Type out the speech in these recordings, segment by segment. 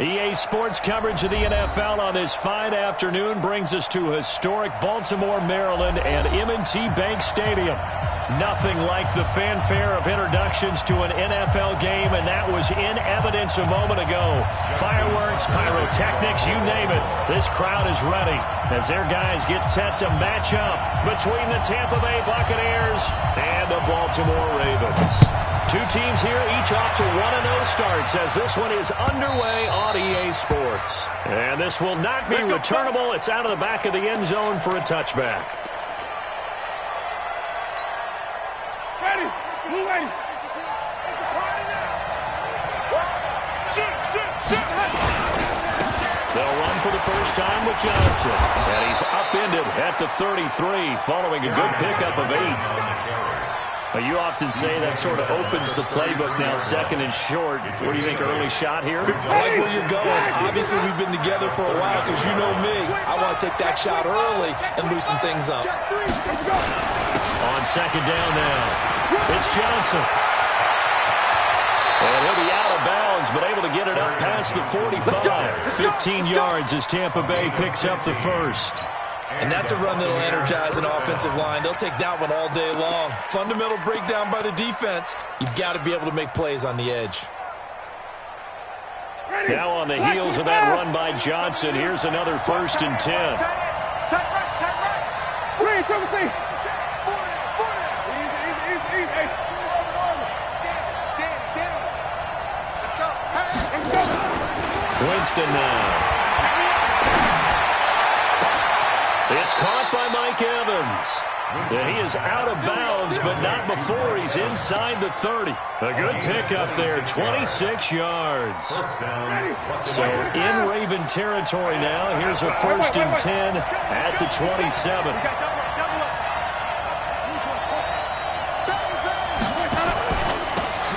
EA Sports coverage of the NFL on this fine afternoon brings us to historic Baltimore, Maryland and M&T Bank Stadium. Nothing like the fanfare of introductions to an NFL game, and that was in evidence a moment ago. Fireworks, pyrotechnics, you name it. This crowd is ready as their guys get set to match up between the Tampa Bay Buccaneers and the Baltimore Ravens. Two teams here, each off to 1-0 starts as this one is underway on EA Sports. And this will not be returnable. It's out of the back of the end zone for a touchback. Ready? Move ready. They'll run for the first time with Johnson. And he's upended at the 33 following a good pickup of 8. You often say that sort of opens the playbook now, second and short. What do you think, early shot here? I like where you're going. Obviously, we've been together for a while because you know me. I want to take that shot early and loosen things up. On second down now, it's Johnson. And he'll be out of bounds, but able to get it up past the 45. 15 yards as Tampa Bay picks up the first. And that's a run that'll energize an offensive line. They'll take that one all day long. Fundamental breakdown by the defense. You've got to be able to make plays on the edge. Now on the heels of that run by Johnson, here's another 1st and 10. Winston now. It's caught by Mike Evans. He is out of bounds, but not before he's inside the 30. A good pickup there, 26 yards. So in Raven territory now. Here's a 1st and 10 at the 27.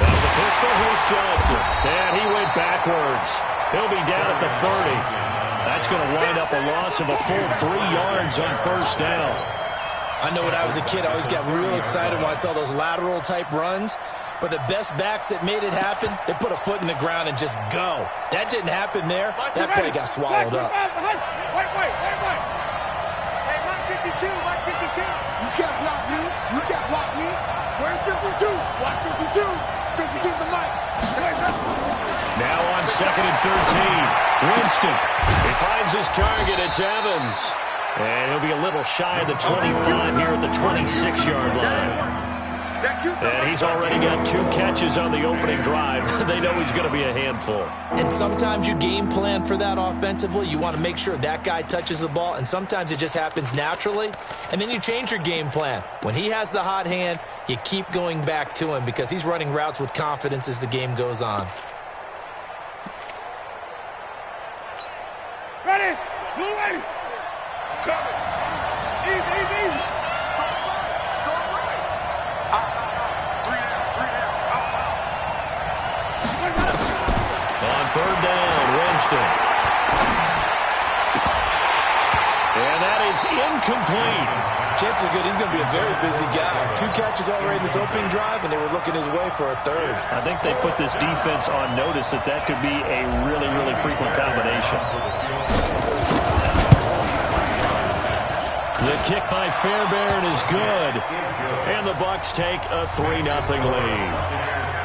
Now the pistol, here's Johnson. And he went backwards. He'll be down at the 30. That's going to wind up a loss of a full 3 yards on 1st down. I know when I was a kid, I always got real excited when I saw those lateral-type runs. But the best backs that made it happen, they put a foot in the ground and just go. That didn't happen there. That play got swallowed up. Wait. Hey, Mike 52, Mike 52. You can't block me. You can't block me. Where's 52? Watch 52. 52's the Mike. Now on 2nd and 13. Winston. He finds his target. It's Evans. And he'll be a little shy of the 25 here at the 26-yard line. And he's already got 2 catches on the opening drive. They know he's going to be a handful. And sometimes you game plan for that offensively. You want to make sure that guy touches the ball, and sometimes it just happens naturally. And then you change your game plan. When he has the hot hand, you keep going back to him because he's running routes with confidence as the game goes on. Ready? Move ready. Coming. Easy. So right. Three down. On 3rd down, Winston. And that is incomplete. Chances are good he's going to be a very busy guy. 2 catches already in this opening drive, and they were looking his way for a 3rd. I think they put this defense on notice that could be a really, really frequent combination. The kick by Fairbairn is good. And the Bucs take a 3-0 lead.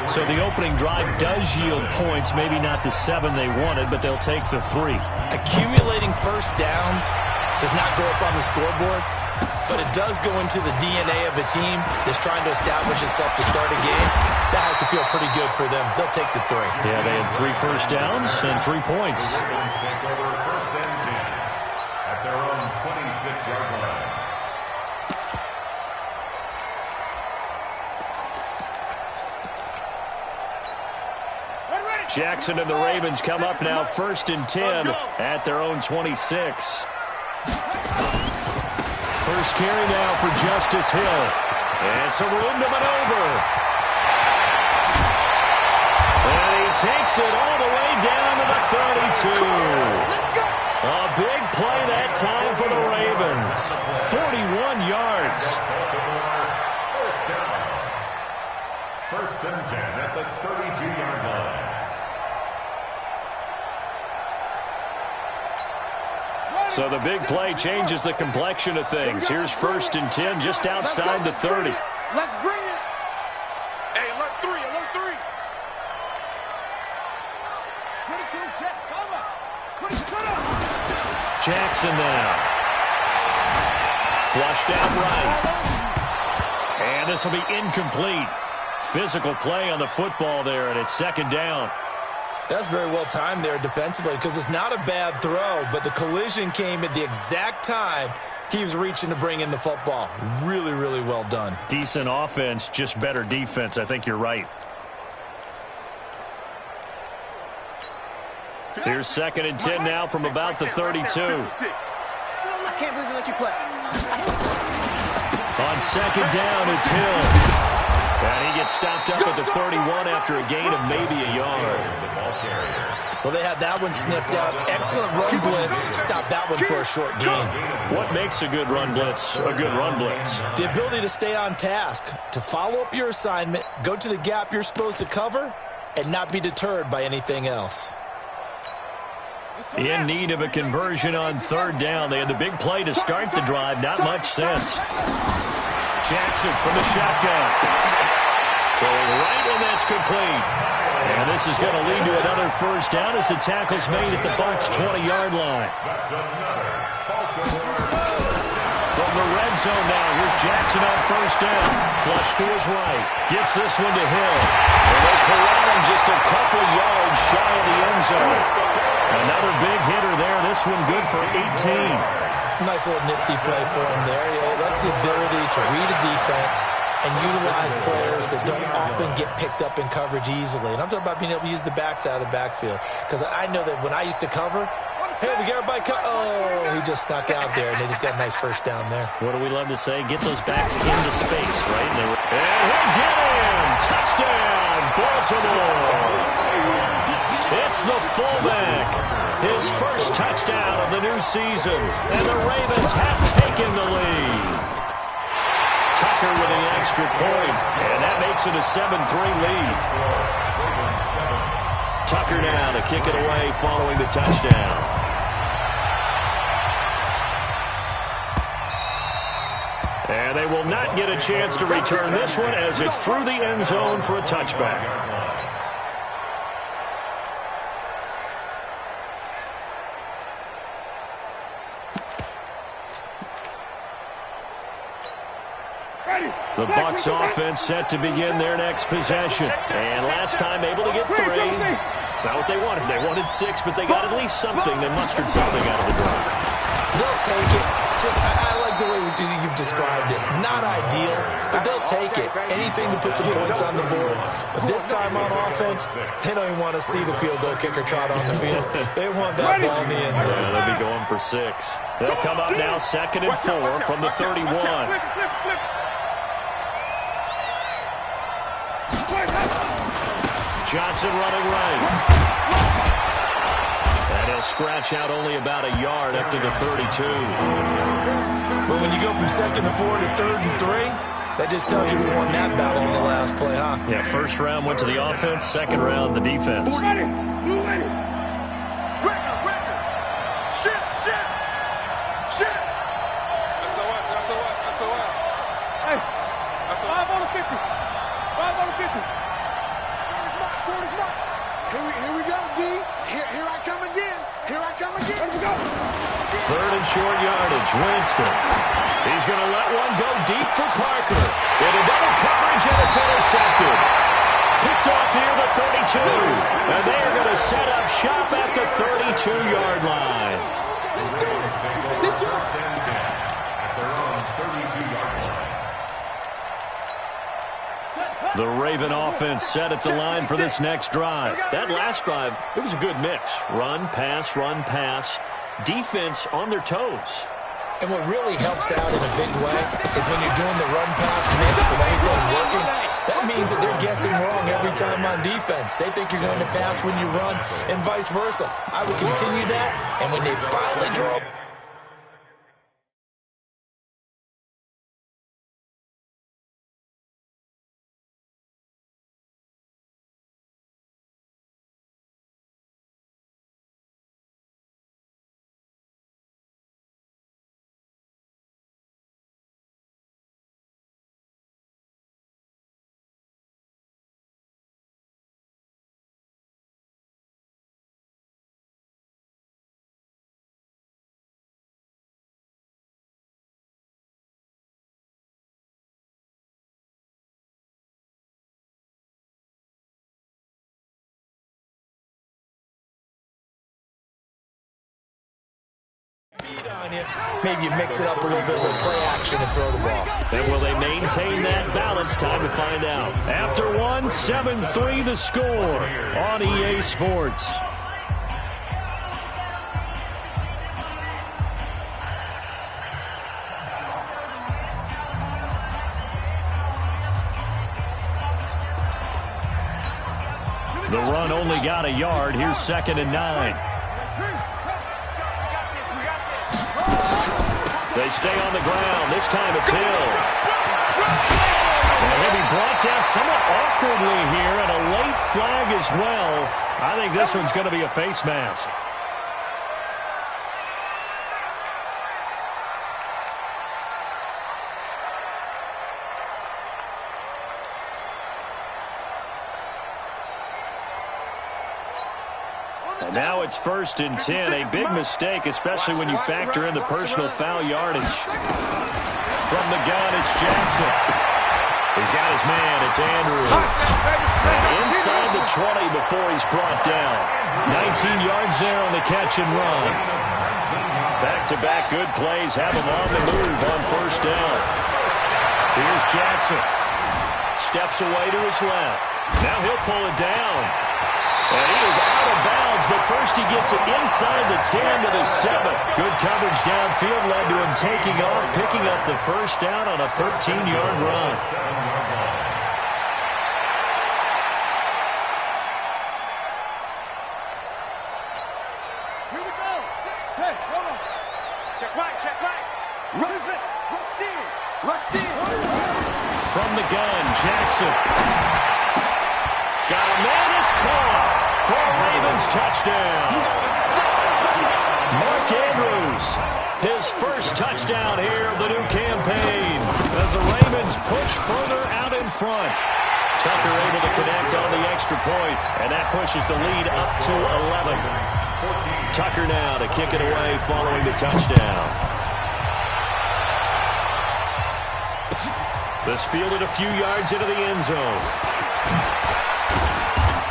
So the opening drive does yield points, maybe not the 7 they wanted, but they'll take the 3. Accumulating first downs does not go up on the scoreboard, but it does go into the DNA of a team that's trying to establish itself to start a game. That has to feel pretty good for them. They'll take the 3. Yeah, they had 3 first downs and 3 points. At their own 26-yard line. Jackson and the Ravens come up now 1st and 10 at their own 26. First carry now for Justice Hill. And some room to maneuver. And he takes it all the way down to the 32. A big play that time for the Ravens. 41 yards. First and 10 at the 32-yard line. So the big play changes the complexion of things. Here's 1st and 10 just outside the 30. Let's bring it. Hey, alert 3, alert 3. 22, check, cover. 22. Jackson now. Flushed out right. And this will be incomplete. Physical play on the football there, and it's 2nd down. That's very well timed there defensively because it's not a bad throw, but the collision came at the exact time he was reaching to bring in the football. Really, really well done. Decent offense, just better defense. I think you're right. Here's 2nd and 10 now from about the 32. I can't believe they let you play. On 2nd down, it's Hill. And he gets stopped up at the 31 after a gain of maybe a yard. Well, they had that one sniffed out. Excellent run blitz. Stop that one for a short gain. What makes a good run blitz a good run blitz? The ability to stay on task, to follow up your assignment, go to the gap you're supposed to cover, and not be deterred by anything else. In need of a conversion on 3rd down. They had the big play to start the drive. Not much sense. Jackson from the shotgun. Throwing right, and that's complete. And this is going to lead to another 1st down as the tackle's made at the Bucs' 20-yard line. From the red zone now, here's Jackson on 1st down. Flush to his right. Gets this one to Hill. And they corral him just a couple yards shy of the end zone. Another big hitter there. This one good for 18. Nice little nifty play for him there. Yeah, that's the ability to read a defense and utilize players that don't often get picked up in coverage easily. And I'm talking about being able to use the backs out of the backfield. Because I know that when I used to cover, hey, we got everybody oh, he just snuck out there, and they just got a nice 1st down there. What do we love to say? Get those backs into space, right? And he'll get him! Touchdown, Baltimore! It's the fullback. His 1st touchdown of the new season. And the Ravens have taken the lead. Tucker with the extra point, and that makes it a 7-3 lead. Tucker now to kick it away following the touchdown. And they will not get a chance to return this one as it's through the end zone for a touchback. The Bucs offense set to begin their next possession. And last time able to get 3. It's not what they wanted. They wanted 6, but they got at least something. They mustered something out of the drive. They'll take it. I like the way you've described it. Not ideal, but they'll take it. Anything to put some points on the board. But this time on offense, they don't even want to see the field goal kicker trot on the field. They want that ball in the end zone. Yeah, they'll be going for 6. They'll come up now 2nd and 4 from the 31. Johnson running right. And he'll scratch out only about a yard up to the 32. But when you go from 2nd and 4 to 3rd and 3, that just tells you who won that battle on the last play, huh? Yeah, 1st round went to the offense, 2nd round the defense. Ready. Blue ready. Record. Shit. SOS. Hey, 5 on the 50. 5 on the 50. Here we go, D. Here I come again. Let me go. 3rd and short yardage. Winston. He's going to let one go deep for Parker. Into double coverage, and it's intercepted. Picked off near the 32. And they are going to set up shop at the 32-yard line. The Raven offense set at the line for this next drive. That last drive, it was a good mix. Run, pass. Defense on their toes. And what really helps out in a big way is when you're doing the run-pass mix and everything's working, that means that they're guessing wrong every time on defense. They think you're going to pass when you run and vice versa. I would continue that, and when they finally draw Maybe you mix it up a little bit with play action and throw the ball. And will they maintain that balance? Time to find out. After one, 7-3 the score on EA Sports. The run only got a yard. Here's 2nd and 9. They stay on the ground. This time it's Hill. And he'll be brought down somewhat awkwardly here, and a late flag as well. I think this one's going to be a face mask. And now it's 1st and 10. A big mistake, especially when you factor in the personal foul yardage. From the gun, it's Jackson. He's got his man. It's Andrews. And inside the 20 before he's brought down. 19 yards there on the catch and run. Back-to-back good plays have him on the move on 1st down. Here's Jackson. Steps away to his left. Now he'll pull it down. And he is out of bounds, but first he gets it inside the 10 to the 7. Good coverage downfield led to him taking off, picking up the 1st down on a 13-yard run. Here we go. Hey, hold on. Check right, check right. Rush it. Rush in. Rush in. From the gun, Jackson. Got a man, it's caught. For a Ravens touchdown. Mark Andrews, his first touchdown here of the new campaign as the Ravens push further out in front. Tucker able to connect on the extra point, and that pushes the lead up to 11. Tucker now to kick it away following the touchdown. This fielded a few yards into the end zone.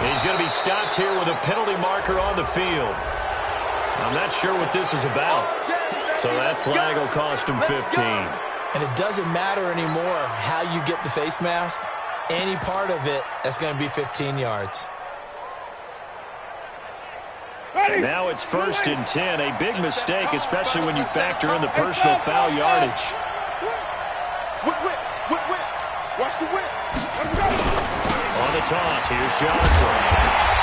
He's going to be stopped here with a penalty marker on the field. I'm not sure what this is about. So that flag will cost him 15. And it doesn't matter anymore how you get the face mask. Any part of it, that's going to be 15 yards. And now it's 1st and 10. A big mistake, especially when you factor in the personal foul yardage. Watch the whip. On the toss, here's Johnson.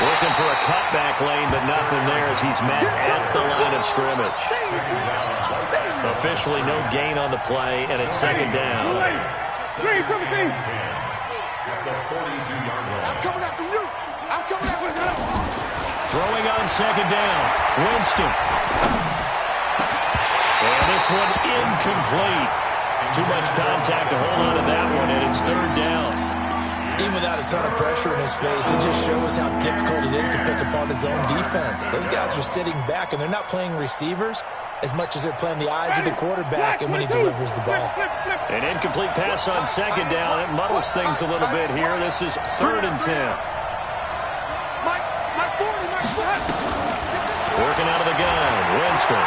Looking for a cutback lane, but nothing there as he's met at the line of scrimmage. Officially no gain on the play, and it's 2nd down. I'm coming after you. I'm coming after you. Throwing on 2nd down. Winston. And this one incomplete. Too much contact to hold on to that one, and it's 3rd down. Even without a ton of pressure in his face, it just shows how difficult it is to pick apart his own defense. Those guys are sitting back, and they're not playing receivers as much as they're playing the eyes of the quarterback and when he delivers the ball. An incomplete pass on 2nd down. It muddles things a little bit here. This is 3rd and 10. Working out of the gun. Winston.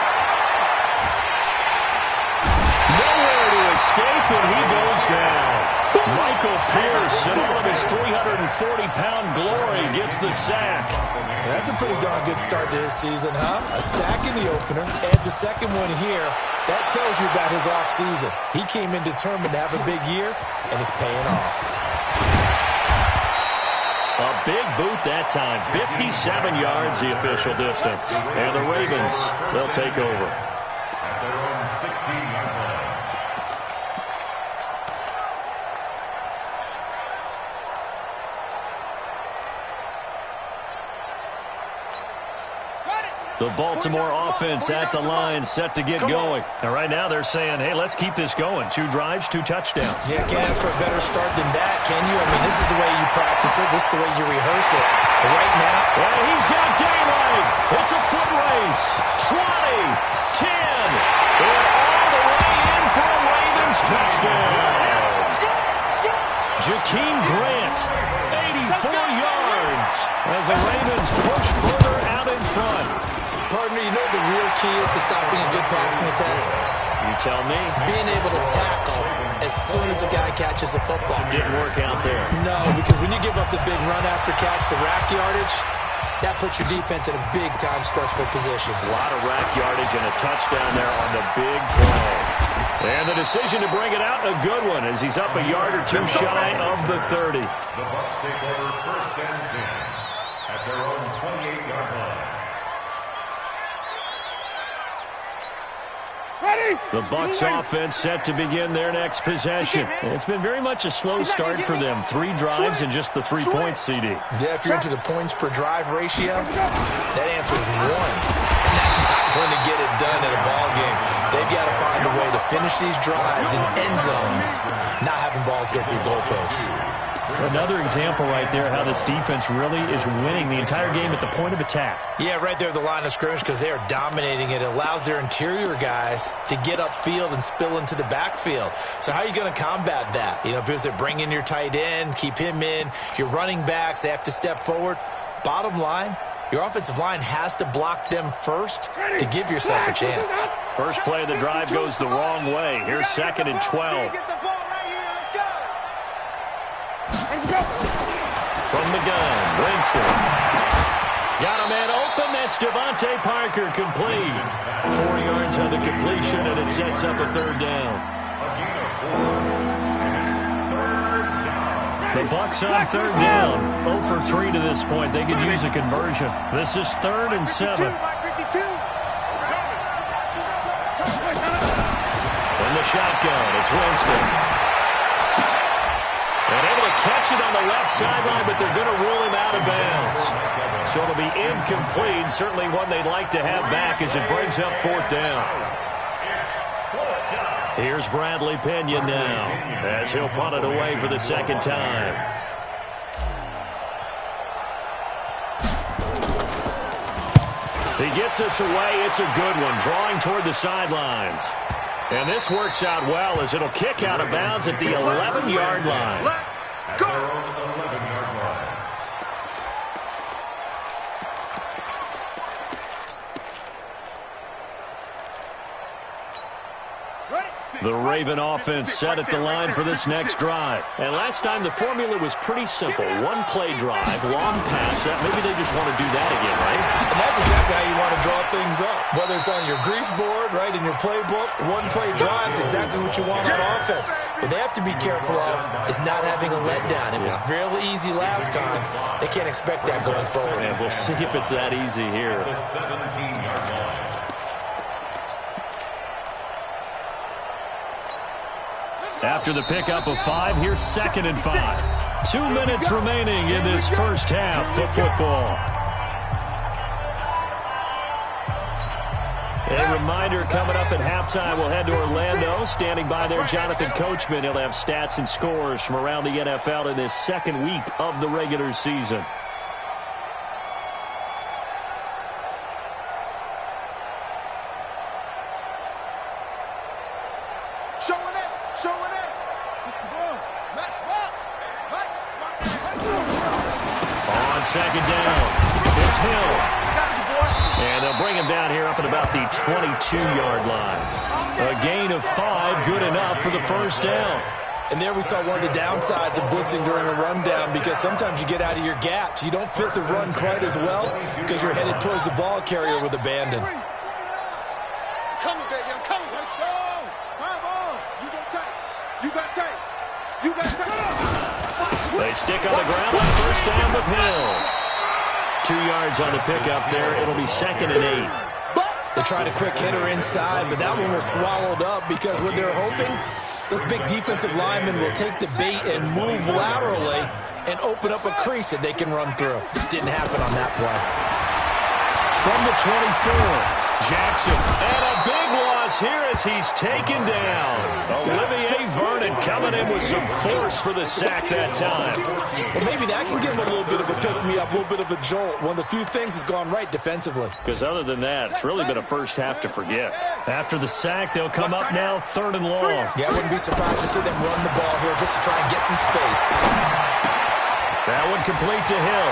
Nowhere to escape, and he goes down. Michael Pierce, in all of his 340-pound glory, gets the sack. That's a pretty darn good start to his season, huh? A sack in the opener, adds a second one here. That tells you about his offseason. He came in determined to have a big year, and it's paying off. A big boot that time. 57 yards the official distance. And the Ravens, they'll take over. At their own 16-yard line. The Baltimore offense at the line, set to get going. And right now they're saying, hey, let's keep this going. 2 drives, 2 touchdowns. Yeah, can't ask for a better start than that, can you? I mean, this is the way you practice it. This is the way you rehearse it. But right now, well, he's got daylight. It's a foot race. 20, 10, and all the way in for a Ravens touchdown. Jakeem Grant, 84 yards as the Ravens push further out in front. partner, you know the real key is to stopping a good passing attack? You tell me. Being able to tackle as soon as a guy catches the football. Didn't work out there. No, because when you give up the big run after catch, the rack yardage, that puts your defense in a big-time stressful position. A lot of rack yardage and a touchdown there on the big play. And the decision to bring it out, a good one, as he's up a yard or two shy of the 30. The Bucs take over 1st and 10 at their own 28-yard line. Ready? The Bucs offense set to begin their next possession. It's been very much a slow start for them. 3 drives and just the 3 points, CD. Yeah, if you're into the points per drive ratio, that answer is 1. And that's not going to get it done in a ball game. They've got to find a way to finish these drives in end zones, not having balls go through goalposts. Another example right there how this defense really is winning the entire game at the point of attack. Yeah, right there at the line of scrimmage, because they are dominating it. It allows their interior guys to get upfield and spill into the backfield. So how are you going to combat that? You know, because they bring in your tight end, keep him in. Your running backs, they have to step forward. Bottom line, your offensive line has to block them first to give yourself a chance. First play of the drive goes the wrong way. Here's 2nd and 12. From the gun, Winston. Got a man open. That's Devontae Parker, complete. 4 yards on the completion, and it sets up a 3rd down. The Bucs on 3rd down. 0 for 3 to this point. They could use a conversion. This is 3rd and 7. In the shotgun, it's Winston. And able to catch it on the left sideline, but they're going to rule him out of bounds. So it'll be incomplete. Certainly one they'd like to have back as it brings up 4th down. Here's Bradley Pena now as he'll punt it away for the 2nd time. He gets us away. It's a good one, drawing toward the sidelines. And this works out well as it'll kick out of bounds at the 11-yard line. At their own 11-yard line. The Raven offense set at the line for this next drive. And last time the formula was pretty simple. 1-play drive, long pass. Maybe they just want to do that again, right? And that's exactly how you want to draw things up. Whether it's on your grease board, right, in your playbook, 1-play drives exactly what you want on offense. What they have to be careful of is not having a letdown. It was really easy last time. They can't expect that going forward. And we'll see if it's that easy here. The 17-yard line. After the pickup of 5, here's 2nd and 5. 2 minutes remaining in this first half of football. A reminder, coming up at halftime, we'll head to Orlando. Standing by there, Jonathan Coachman. He'll have stats and scores from around the NFL in this 2nd week of the regular season. On 2nd down, it's Hill. And they'll bring him down here up at about the 22-yard line. A gain of 5, good enough for the 1st down. And there we saw one of the downsides of blitzing during a rundown, because sometimes you get out of your gaps. You don't fit the run quite as well because you're headed towards the ball carrier with abandon. Coming, baby, I'm coming. Let's go. 5 on. You got tight. You got tight. You got tight. They stick on the ground on 1st down with Hill. 2 yards on the pickup there. It'll be 2nd and 8. They tried a quick hitter inside, but that one was swallowed up because what they're hoping, those big defensive linemen will take the bait and move laterally and open up a crease that they can run through. Didn't happen on that play. From the 24, Jackson. And a big loss here as he's taken down. Olivier Vernon coming in with some force for the sack that time. Well, maybe that can give him a little bit of a pick-me-up, a little bit of a jolt. One of the few things has gone right defensively. Because other than that, it's really been a first half to forget. After the sack, they'll come up now 3rd and long. Yeah, I wouldn't be surprised to see them run the ball here just to try and get some space. That one complete to Hill.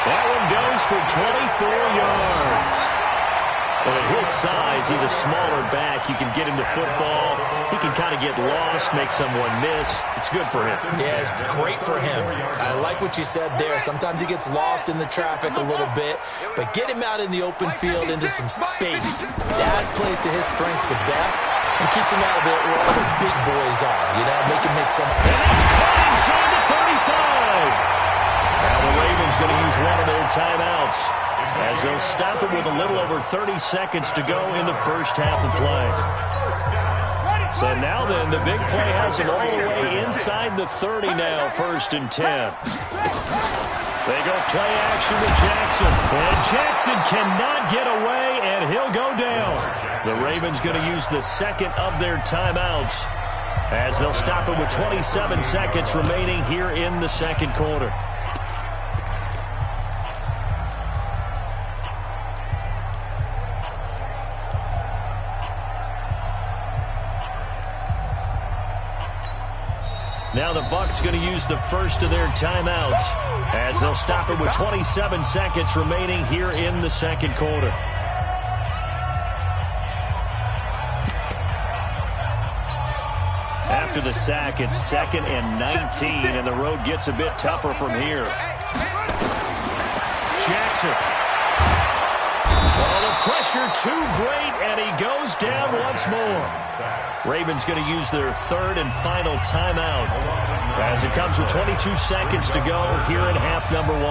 That one goes goes for 24 yards. And at his size, he's a smaller back. You can get into football. He can kind of get lost, make someone miss. It's good for him. Yeah, it's great for him. I like what you said there. Sometimes he gets lost in the traffic a little bit, but get him out in the open field into some space. That plays to his strengths the best and keeps him out of it where all the big boys are. You know, make him make some... And that's caught inside the 35. Now the Ravens going to use one of their timeouts, as they'll stop it with a little over 30 seconds to go in the first half of play. So now then, the big play has them all the way inside the 30 now, 1st and 10. They go play action with Jackson. And Jackson cannot get away, and he'll go down. The Ravens going to use the second of their timeouts, as they'll stop it with 27 seconds remaining here in the second quarter. Now the Bucs going to use the first of their timeouts, as they'll stop it with 27 seconds remaining here in the second quarter. After the sack, it's 2nd and 19, and the road gets a bit tougher from here. Jackson. Oh, the pressure too great, and he goes down once more. Ravens going to use their third and final timeout, as it comes with 22 seconds to go here in half number 1.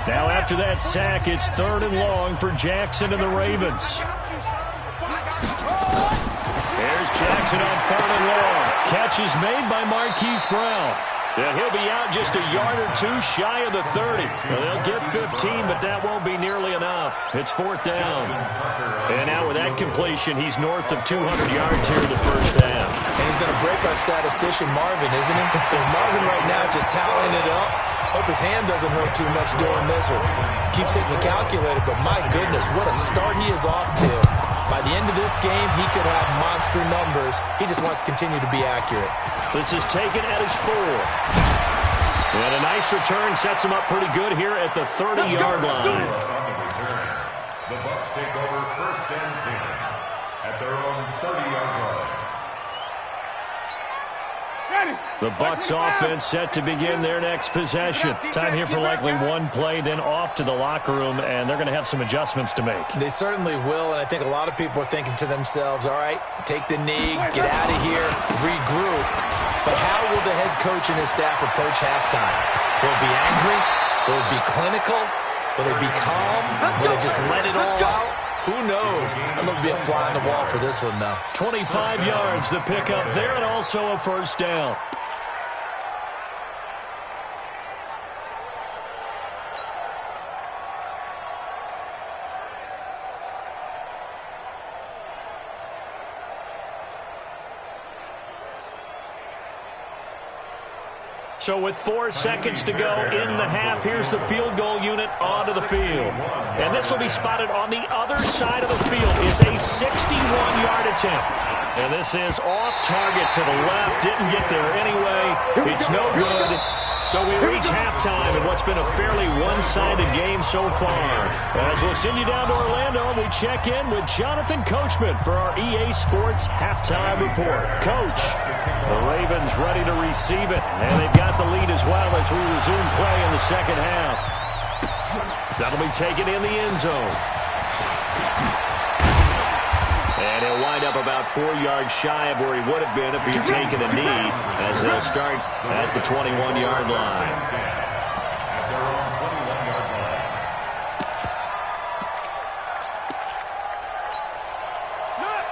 Now after that sack, it's 3rd and long for Jackson and the Ravens. There's Jackson on 3rd and long. Catch is made by Marquise Brown. And he'll be out just a yard or two shy of the 30. Well, they'll get 15, but that won't be nearly enough. It's 4th down. And now with that completion, he's north of 200 yards here in the first half. And he's going to break our statistician Marvin, isn't he? Marvin right now is just tallying it up. Hope his hand doesn't hurt too much doing this or keeps hitting the calculator, but my goodness, what a start he is off to. By the end of this game, he could have monster numbers. He just wants to continue to be accurate. This is taken at his 4. And a nice return sets him up pretty good here at the 30-yard line. On the return, the Bucs take over 1st and 10 at their own 30-yard line. The Bucs offense set to begin their next possession. Time here for likely one play, then off to the locker room, and they're going to have some adjustments to make. They certainly will, and I think a lot of people are thinking to themselves, all right, take the knee, get out of here, regroup. But how will the head coach and his staff approach halftime? Will it be angry? Will it be clinical? Will they be calm? Will they just let it all out? Who knows? I'm going to be a fly on the wall for this one, though. 25 yards, the pickup there, and also a 1st down. So with 4 seconds to go in the half, here's the field goal unit onto the field. And this will be spotted on the other side of the field. It's a 61-yard attempt. And this is off target to the left. Didn't get there anyway. It's no good. So we reach halftime in what's been a fairly one-sided game so far. As we'll send you down to Orlando, we check in with Jonathan Coachman for our EA Sports Halftime Report. Coach, the Ravens ready to receive it, and they've got the lead as well as we resume play in the second half. That'll be taken in the end zone. And he'll wind up about 4 yards shy of where he would have been if he had taken a knee, as they'll start at the 21-yard line. At their own 21-yard line.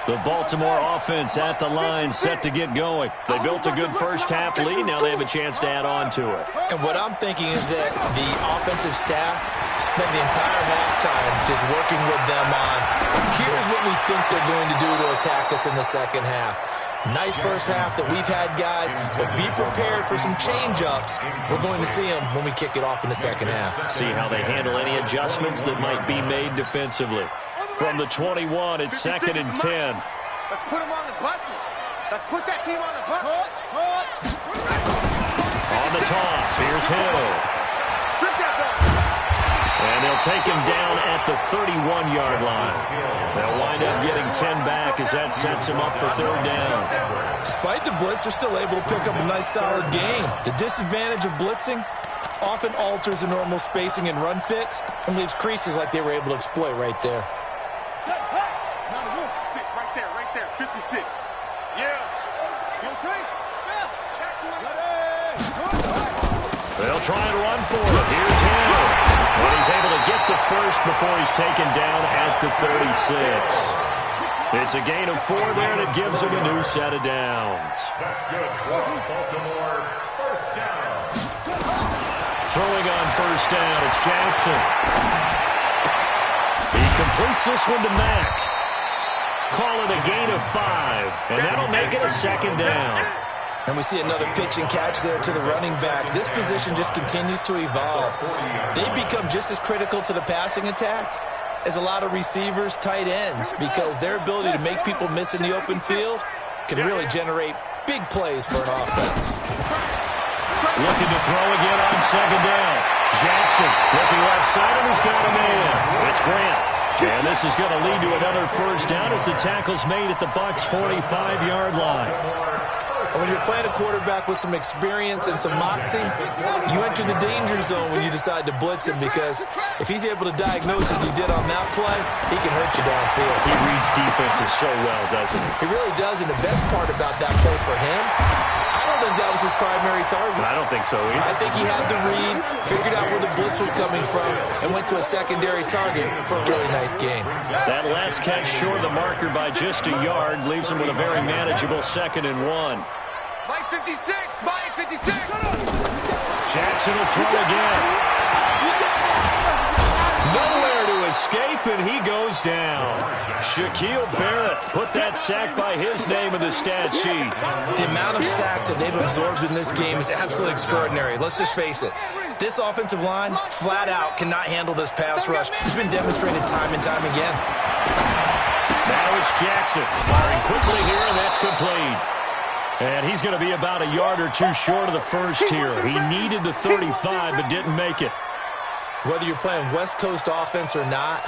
The Baltimore offense at the line, set to get going. They built a good first half lead. Now they have a chance to add on to it. And what I'm thinking is that the offensive staff spent the entire halftime just working with them on, here's what we think they're going to do to attack us in the second half. Nice first half that we've had, guys, but be prepared for some change-ups. We're going to see them when we kick it off in the second half. See how they handle any adjustments that might be made defensively. From the 21, it's 2nd and 10. Let's put them on the buses. Let's put that team on the butt. On the toss, here's Hill. Strip that ball. And they'll take him down at the 31-yard line. They'll wind up getting 10 back as that sets him up for third down. Despite the blitz, they're still able to pick up a nice, solid gain. The disadvantage of blitzing often alters the normal spacing and run fits and leaves creases like they were able to exploit right there. Set, hey. Now the rule. 6, right there. 56. Yeah. You okay? Yeah. Check to it. They'll try and run for it. Here's Hill. But he's able to get the first before he's taken down at the 36. It's a gain of 4 there, and it gives him a new set of downs. That's good. Baltimore, first down. Throwing on first down, it's Jackson. He completes this one to Mack. Call it a gain of 5, and that'll make it a second down. And we see another pitch and catch there to the running back. This position just continues to evolve. They become just as critical to the passing attack as a lot of receivers, tight ends, because their ability to make people miss in the open field can really generate big plays for an offense. Looking to throw again on second down. Jackson looking left side, and he's got a man. It's Grant. And this is going to lead to another first down as the tackle's made at the Bucs' 45-yard line. When you're playing a quarterback with some experience and some moxie, you enter the danger zone when you decide to blitz him, because if he's able to diagnose as he did on that play, he can hurt you downfield. He reads defenses so well, doesn't he? He really does, and the best part about that play for him, I don't think that was his primary target. I don't think so either. I think he had the read, figured out where the blitz was coming from, and went to a secondary target for a really nice gain. That last catch short of the marker by just a yard leaves him with a very manageable 2nd and 1. Mike 56. Mike 56. Jackson will throw again. Nowhere to escape, and he goes down. Shaquille Barrett put that sack by his name in the stat sheet. The amount of sacks that they've absorbed in this game is absolutely extraordinary. Let's just face it. This offensive line, flat out, cannot handle this pass rush. It's been demonstrated time and time again. Now it's Jackson firing quickly here, and that's complete. And he's going to be about a yard or 2 short of the first here. He needed the 35, but didn't make it. Whether you're playing West Coast offense or not,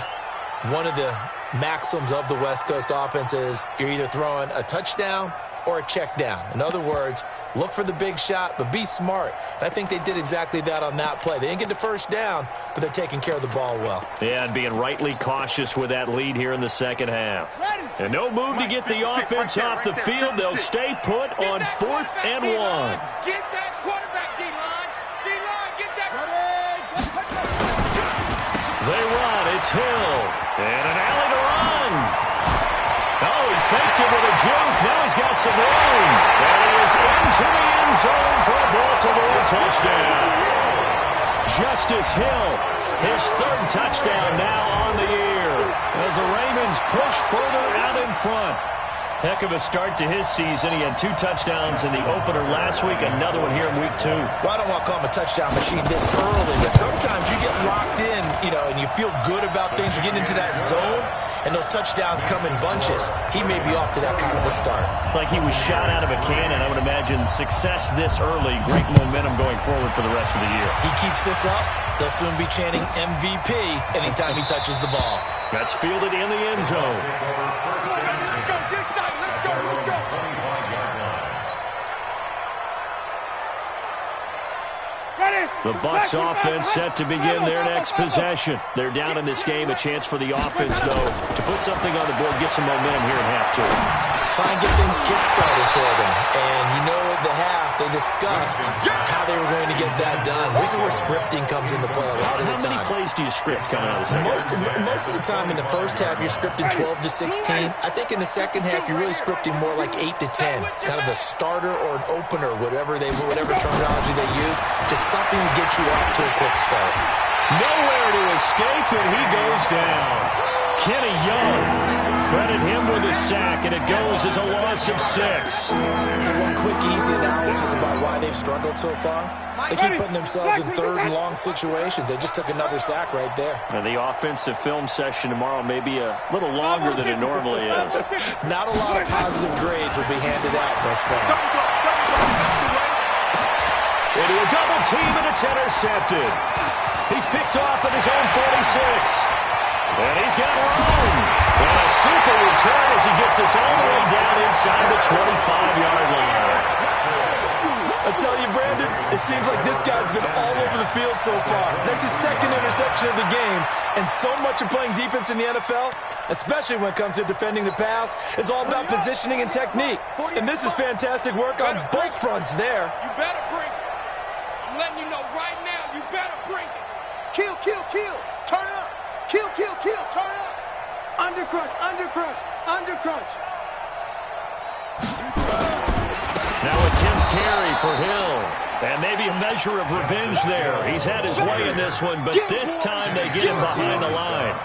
one of the maxims of the West Coast offense is you're either throwing a touchdown or a check down. In other words, look for the big shot, but be smart. And I think they did exactly that on that play. They didn't get the first down, but they're taking care of the ball well. Yeah, and being rightly cautious with that lead here in the second half. And no move to get the offense off the field. They'll stay put on 4th and 1. Get that quarterback, D-line. D-line, get that. They run. It's Hill. And an alley to run. Oh, he faked it with a juke. Now he's got some room. And he is into the end zone for a Baltimore touchdown. Justice Hill, his 3rd touchdown now on the year, as the Ravens push further out in front. Heck of a start to his season. He had 2 touchdowns in the opener last week, another one here in week 2. Well, I don't want to call him a touchdown machine this early, but sometimes you get locked in, and you feel good about things. You get into that zone, and those touchdowns come in bunches. He may be off to that kind of a start. It's like he was shot out of a cannon. I would imagine success this early, great momentum going forward for the rest of the year. He keeps this up, they'll soon be chanting MVP anytime he touches the ball. That's fielded in the end zone. The Bucs offense set to begin their next possession. They're down in this game. A chance for the offense, though, to put something on the board, get some momentum here in half 2. Try and get things kick-started for them. And at the half, they discussed how they were going to get that done. This is where scripting comes into play a lot of the time. How many plays do you script coming out of the second half? Most of the time in the first half, you're scripting 12 to 16. I think in the second half, you're really scripting more like 8 to 10. Kind of a starter or an opener, whatever terminology they use. Just something to get you off to a quick start. Nowhere to escape, and he goes down. Kenny Young Credit him with a sack, and it goes as a loss of 6. So one quick, easy analysis about why they've struggled so far. They keep putting themselves in third and long situations. They just took another sack right there. And the offensive film session tomorrow may be a little longer than it normally is. Not a lot of positive grades will be handed out thus far. Into a double team, and it's intercepted. He's picked off at his own 46. And he's got room. And a super return as he gets us all the way down inside the 25-yard line. I tell you, Brandon, it seems like this guy's been all over the field so far. That's his second interception of the game. And so much of playing defense in the NFL, especially when it comes to defending the pass, is all about positioning and technique. And this is fantastic work on both fronts there. You better bring it. I'm letting you know right now, you better bring it. Kill, kill, kill. Turn up. Kill, kill, kill. Turn up. Undercrunch, undercrunch, undercrunch. Now a 10th carry for Hill. And maybe a measure of revenge there. He's had his way in this one, but this time they get him behind the line.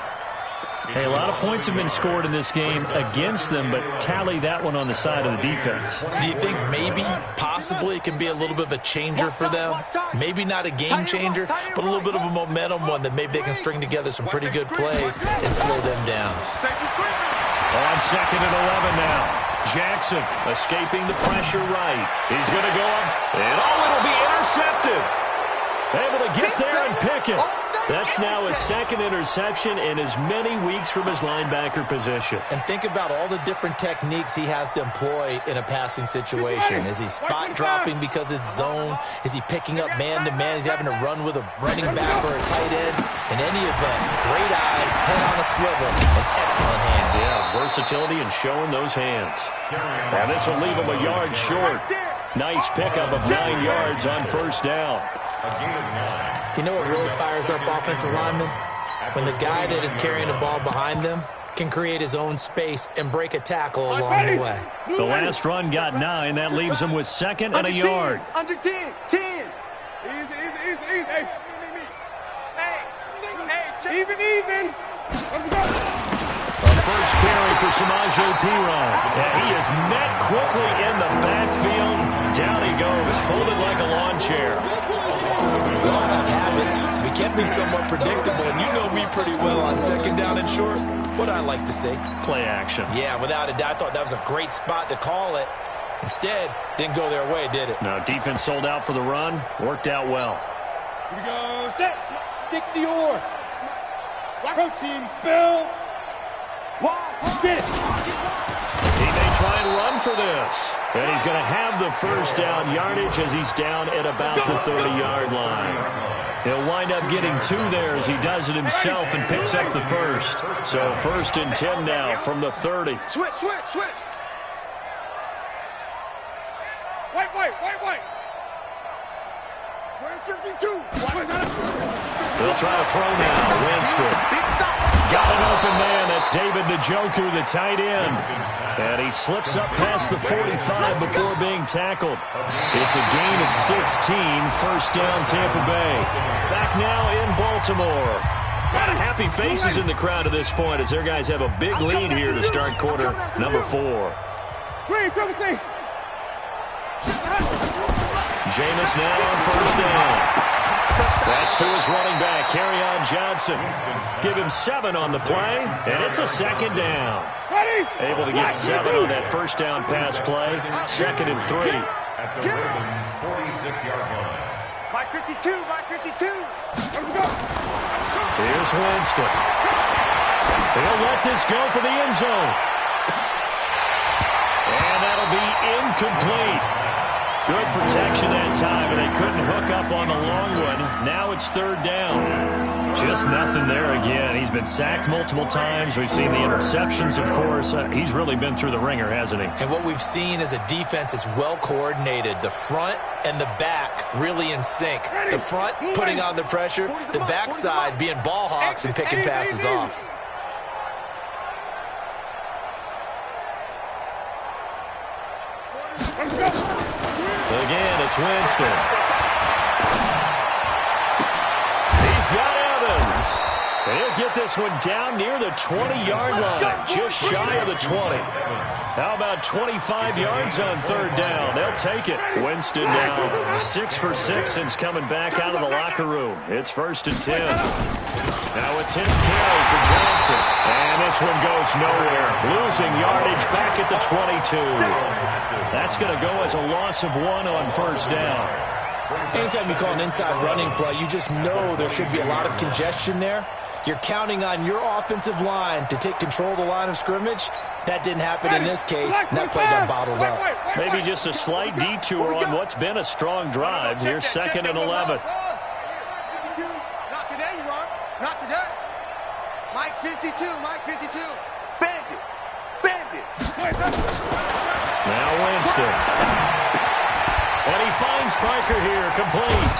Hey, a lot of points have been scored in this game against them, but tally that one on the side of the defense. Do you think maybe, possibly, it can be a little bit of a changer for them? Maybe not a game changer, but a little bit of a momentum one that maybe they can string together some pretty good plays and slow them down. On 2nd and 11 now. Jackson escaping the pressure right. He's going to go up, and it'll be intercepted. Able to get there and pick it. That's now his second interception in as many weeks from his linebacker position. And think about all the different techniques he has to employ in a passing situation. Is he spot dropping because it's zone? Is he picking up man-to-man? Is he having to run with a running back or a tight end? In any event, great eyes, head on a swivel, and excellent hands. Yeah, versatility and showing those hands. And this will leave him a yard short. Nice pickup of 9 yards on first down. You know what really fires up offensive linemen? When the guy that is carrying the ball behind them can create his own space and break a tackle along the way. The last run got 9. That leaves him with 2nd and a yard. Under 10. 10. Easy. Hey, even. Let's go. A first carry for Samaje Perine. Yeah, he is met quickly in the backfield. Down he goes, folded like a lawn chair. We all have habits. We can be somewhat predictable, and you know me pretty well on 2nd down and short. What I like to say? Play action. Yeah, without a doubt. I thought that was a great spot to call it. Instead, didn't go their way, did it? No, defense sold out for the run. Worked out well. Here we go. Set. 60 or. Protein spill. Get it. He may try and run for this. And he's going to have the first down yardage as he's down at about the 30-yard line. He'll wind up getting 2 there as he does it himself and picks up the first. So 1st and 10 now from the 30. Switch. White. Where's 52? He'll try to throw now. Winston. Got an open man. That's David Njoku, the tight end. And he slips up past the 45 before being tackled. It's a gain of 16. First down, Tampa Bay. Back now in Baltimore. A lot of happy faces in the crowd at this point as their guys have a big lead here to start quarter number 4. Jameis now on first down. That's to his running back, Kerryon Johnson. Give him 7 on the play, and it's a 2nd down. Able to get 7 on that first down pass play. 2nd and 3. At the Ravens' 46-yard line. Mike 52. Let's go. Here's Winston. He'll let this go for the end zone. And that'll be incomplete. Good protection that time, and they couldn't hook up on the long one. Now it's 3rd down. Just nothing there again. He's been sacked multiple times. We've seen the interceptions, of course. He's really been through the ringer, hasn't he? And what we've seen is a defense that's well coordinated. The front and the back really in sync. The front putting on the pressure, the backside being ball hawks and picking passes off. Again, it's Winston. He's got Evans. He'll get this one down near the 20-yard line, just shy of the 20. How about 25 yards on third down? They'll take it. Winston now 6 for 6 since coming back out of the locker room. It's 1st and 10. Now a 10 carry for Johnson. And this one goes nowhere. Losing yardage back at the 22. That's going to go as a loss of 1 on first down. Anytime you call an inside running play, you just know there should be a lot of congestion there. You're counting on your offensive line to take control of the line of scrimmage. That didn't happen in this case, and that play got bottled up. Maybe just a slight detour on what's been a strong drive. Here's 2nd and 11. Not today, you are. Not today. Mike 52, Mike 52. Bandit. Bandit. Now Winston. And he finds Parker here, complete.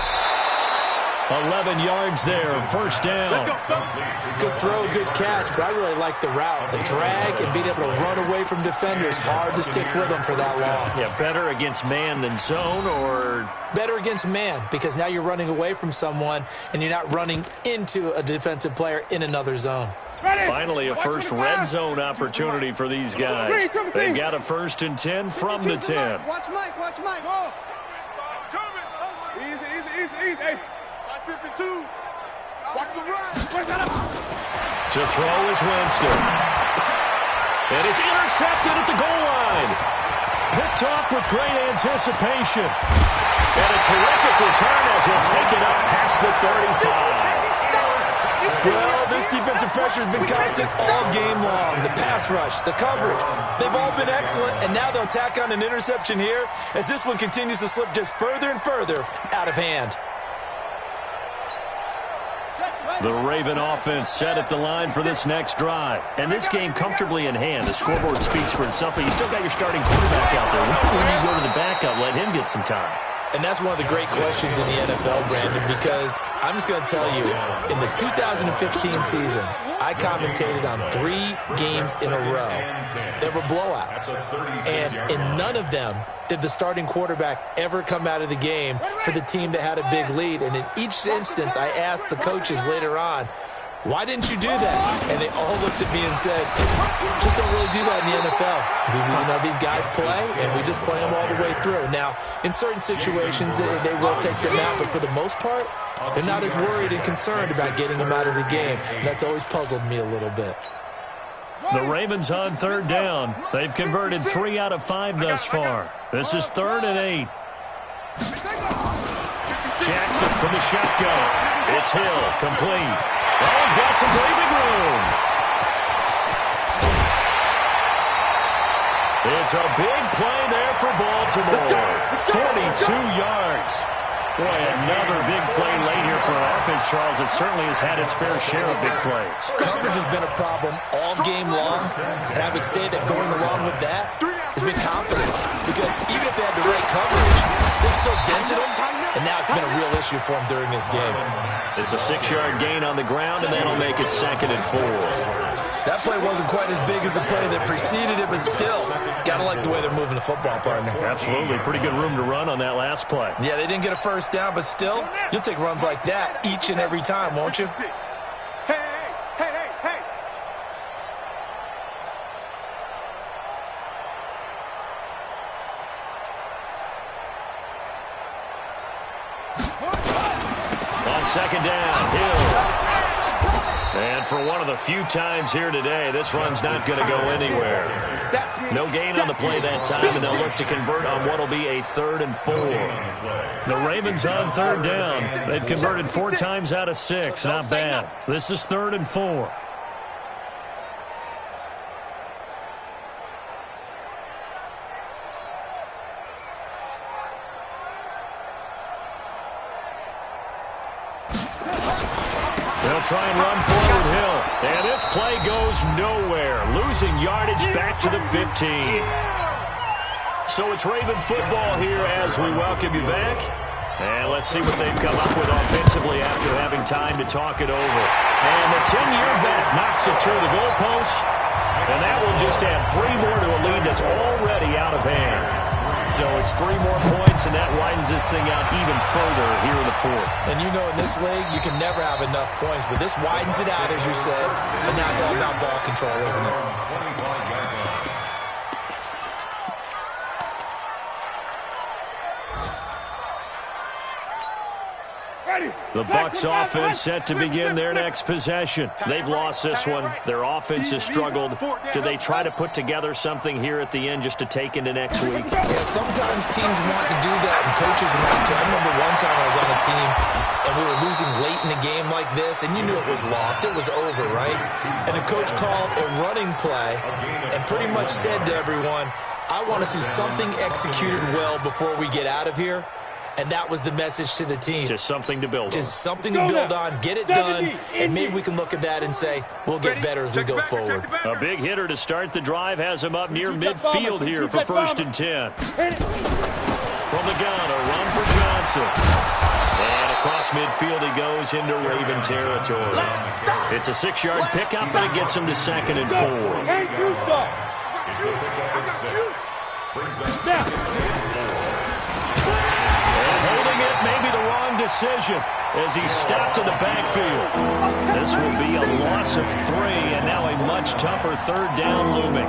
11 yards there, 1st down. Good throw, good catch, but I really like the route. The drag and being able to run away from defenders, hard to stick with them for that long. Yeah, better against man than zone, or? Better against man, because now you're running away from someone and you're not running into a defensive player in another zone. Finally, a first red zone opportunity for these guys. They've got a 1st and 10 from the 10. Watch Mike, watch Mike. Oh. Easy. Hey. 52. Watch the run. To throw is Winston. And it's intercepted at the goal line. Picked off with great anticipation. And a terrific return as he'll take it up past the 35. Well, this defensive pressure has been constant all game long. The pass rush, the coverage, they've all been excellent, and now they'll tack on an interception here as this one continues to slip just further and further out of hand. The Raven offense set at the line for this next drive. And this game comfortably in hand. The scoreboard speaks for itself, but you still got your starting quarterback out there. When do you go to the backup, let him get some time? And that's one of the great questions in the NFL, Brandon, because I'm just going to tell you, in the 2015 season, I commentated on 3 games in a row. There were blowouts. And in none of them did the starting quarterback ever come out of the game for the team that had a big lead. And in each instance, I asked the coaches later on, why didn't you do that? And they all looked at me and said, just don't really do that in the NFL. These guys play, and we just play them all the way through. Now, in certain situations, they will take them out, but for the most part, they're not as worried and concerned about getting them out of the game. And that's always puzzled me a little bit. The Ravens on third down. They've converted 3 out of 5 thus far. This is 3rd and 8. Jackson from the shotgun. It's Hill, complete. Oh, he's got some breathing room. It's a big play there for Baltimore. 42 yards. Boy, another big play late here for our offense, Charles. It certainly has had its fair share of big plays. Coverage has been a problem all game long, and I would say that going along with that has been confidence. Because even if they had the right coverage, they've still dented them, and now it's been a real issue for them during this game. It's a 6-yard gain on the ground, and that'll make it 2nd and 4. That play wasn't quite as big as the play that preceded it, but still, got to like the way they're moving the football, partner. Absolutely. Pretty good room to run on that last play. Yeah, they didn't get a first down, but still, you'll take runs like that each and every time, won't you? Hey. On 2nd down, Hill. And for one of the few times here today, this run's not going to go anywhere. No gain on the play that time, and they'll look to convert on what will be a 3rd and 4. The Ravens on 3rd down. They've converted 4 times out of 6. Not bad. This is 3rd and 4. They'll try and run forward Hill. And this play goes nowhere. Losing yardage back to the 15. So it's Raven football here as we welcome you back. And let's see what they've come up with offensively after having time to talk it over. And the 10-year vet knocks it through the goalpost. And that will just add 3 more to a lead that's already out of hand. So it's 3 more points, and that widens this thing out even further here in the fourth. And you know in this league, you can never have enough points, but this widens it out, as you said. And now it's all about ball control, isn't it? The Bucs offense set to begin their next possession. They've lost this one. Their offense has struggled. Do they try to put together something here at the end just to take into next week? Yeah, sometimes teams want to do that, and coaches want to. I remember one time I was on a team, and we were losing late in a game like this, and you knew it was lost. It was over, right? And the coach called a running play and pretty much said to everyone, I want to see something executed well before we get out of here. And that was the message to the team. Just something to build on. Just something to build on, get it done, and maybe we can look at that and say, we'll get better as we go forward. A big hitter to start the drive has him up near midfield here for 1st and 10. From the gun, a run for Johnson. And across midfield he goes into Raven territory. It's a 6-yard pickup, and it gets him to 2nd and 4. Holding it may be the wrong decision as he's stopped in the backfield. This will be a loss of 3, and now a much tougher 3rd down looming.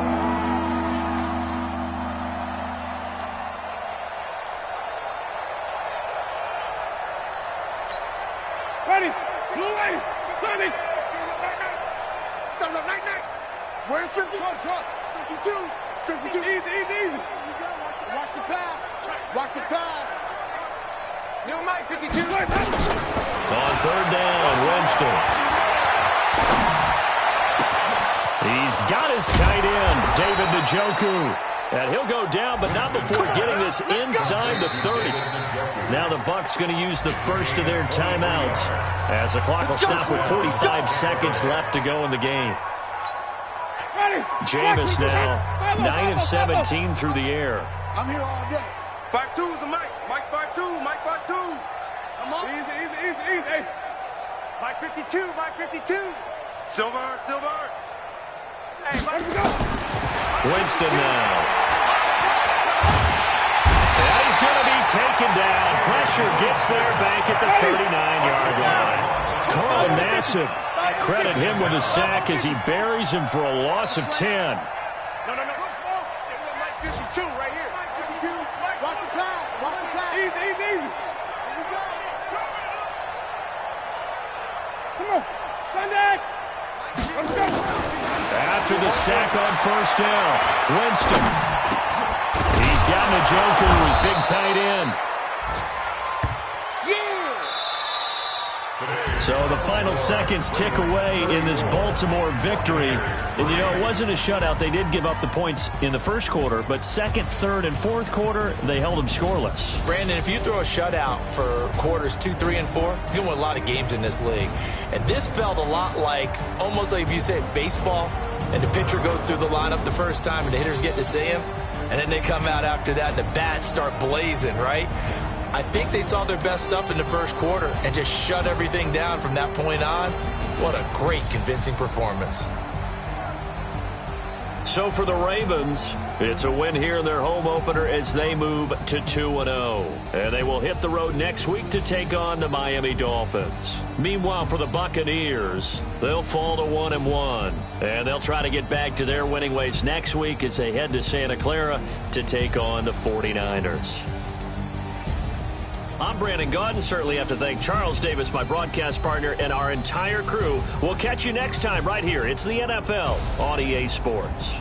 Ready, blue way, Sonny. Where's 50? 52. 52. Easy. Watch the pass. Watch the pass. New Mike, 52. On 3rd down, Winston. He's got his tight end, David Njoku. And he'll go down, but not before getting this inside the 30. Now the Bucs going to use the first of their timeouts as the clock will stop with 45 seconds left to go in the game. Jameis now, 9 of 17 through the air. I'm here all day. 5-2 is the Mike. Mike 5-2. Mike 5-2. Come on. Easy. Mike 52. Silver. Hey, Mike, go. Winston now. And he's going to be taken down. Pressure gets there back at the 39-yard line. Carl Nassib, credit him with a sack as he buries him for a loss of 10. No. Mike 52 right here. Mike 52. Watch the pass. Easy. Here we go. Come on. Sunday. Let's go. After the sack on 1st down, Winston. He's got Njoku, his big tight end. So the final seconds tick away in this Baltimore victory. And, you know, it wasn't a shutout. They did give up the points in the first quarter, but 2nd, 3rd, and 4th quarter, they held them scoreless. Brandon, if you throw a shutout for quarters 2, 3, and 4, you're going to win a lot of games in this league. And this felt a lot like, almost like if you say baseball, and the pitcher goes through the lineup the first time and the hitters get to see him, and then they come out after that and the bats start blazing, right? I think they saw their best stuff in the first quarter and just shut everything down from that point on. What a great, convincing performance. So for the Ravens, it's a win here in their home opener as they move to 2-0. And they will hit the road next week to take on the Miami Dolphins. Meanwhile, for the Buccaneers, they'll fall to 1-1. And they'll try to get back to their winning ways next week as they head to Santa Clara to take on the 49ers. I'm Brandon Gaudin. Certainly have to thank Charles Davis, my broadcast partner, and our entire crew. We'll catch you next time right here. It's the NFL on EA Sports.